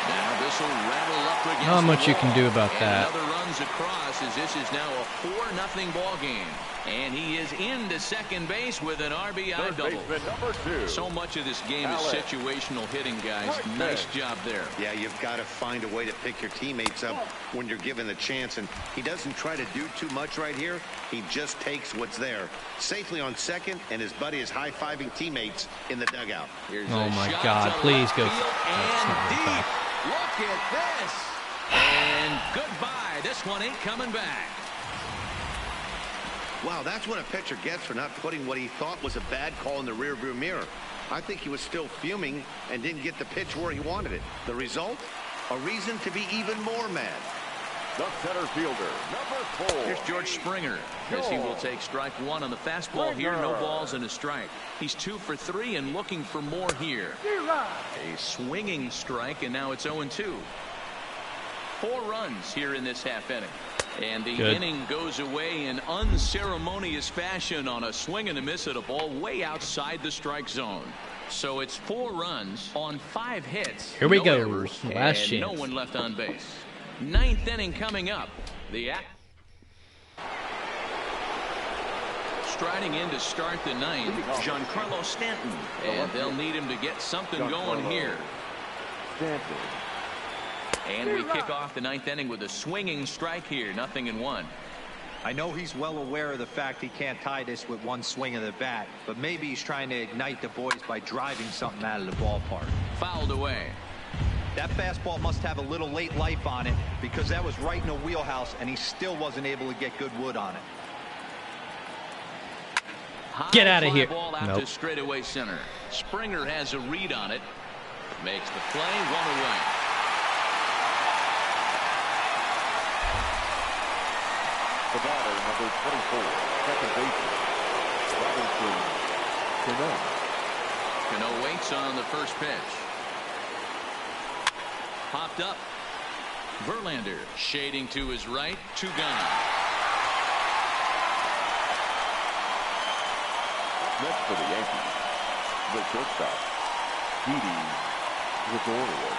S2: Now this will rattle up against
S6: Not much
S2: the
S6: you can do about
S2: wall.
S6: that.
S2: And another runs across as this is now a 4-0 ball game. And he is into second base with an RBI
S5: Third
S2: double.
S5: baseman number 2.
S2: So much of this game is situational hitting, guys. Nice job there.
S1: Yeah, you've got to find a way to pick your teammates up when you're given the chance, and he doesn't try to do too much right here. He just takes what's there. Safely on second, and his buddy is high-fiving teammates in the dugout.
S2: Here's
S6: Oh
S2: a
S6: my
S2: shot
S6: God,
S2: to
S6: please
S2: left
S6: go.
S2: field
S6: That's not
S2: and
S6: really
S2: deep.
S6: fast.
S2: Look at this. And goodbye. This one ain't coming back.
S1: Wow, that's what a pitcher gets for not putting what he thought was a bad call in the rearview mirror. I think he was still fuming and didn't get the pitch where he wanted it. The result? A reason to be even more mad.
S5: The center fielder, number 4.
S2: Here's George Springer as he will take strike 1 on the fastball here. No balls and a strike. He's 2 for 3 and looking for more here. A swinging strike, and now it's 0-2. 4 runs here in this half inning. And the inning goes away in unceremonious fashion on a swing and a miss at a ball way outside the strike zone. So it's 4 runs on 5 hits.
S6: Here we go.
S2: Errors,
S6: Last
S2: and
S6: chance.
S2: no one left on base. 9th inning coming up. Striding in to start the 9th, Giancarlo Stanton. And they'll need him to get something going here.
S5: Stanton.
S2: And we kick off the 9th inning with a swinging strike here. 0-1.
S4: I know he's well aware of the fact he can't tie this with 1 swing of the bat, but maybe he's trying to ignite the boys by driving something out of the ballpark.
S2: Fouled away.
S4: That fastball must have a little late life on it, because that was right in the wheelhouse and he still wasn't able to get good wood on it.
S6: Get out of here.
S2: Ball out to straightaway center. Springer has a read on it. Makes the play. 1 away.
S5: The batter, number 24, second baseman, Robinson Cano.
S2: Cano waits on the first pitch. Popped up. Verlander shading to his right. 2 gone.
S5: Next for the Yankees, the shortstop, Gregorius.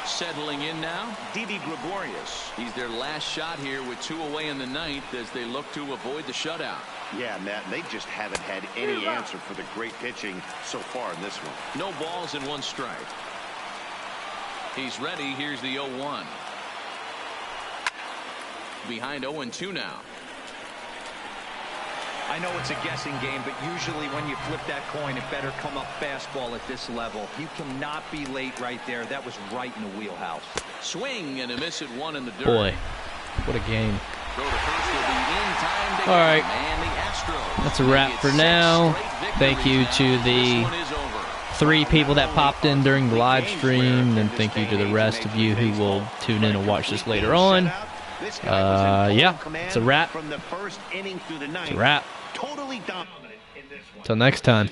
S2: Settling in now, Didi Gregorius. He's their last shot here with 2 away in the 9th as they look to avoid the shutout.
S1: Yeah, Matt, they just haven't had any answer for the great pitching so far in this one.
S2: No balls and 1 strike. He's ready. Here's the 0-1. Behind 0-2 now.
S4: I know it's a guessing game, but usually when you flip that coin, it better come up fastball at this level. You cannot be late right there. That was right in the wheelhouse.
S2: Swing and a miss at 1 in the dirt.
S6: Boy, what a game.
S2: Throw to first will be in time to
S6: All right.
S2: and the Astros.
S6: That's a wrap for now. Thank you to the 3 people that popped in during the live stream, and thank you to the rest of you who will tune in and watch this later on. Yeah, it's a wrap. It's a wrap.
S1: Totally dominant in this one.
S6: Till next time.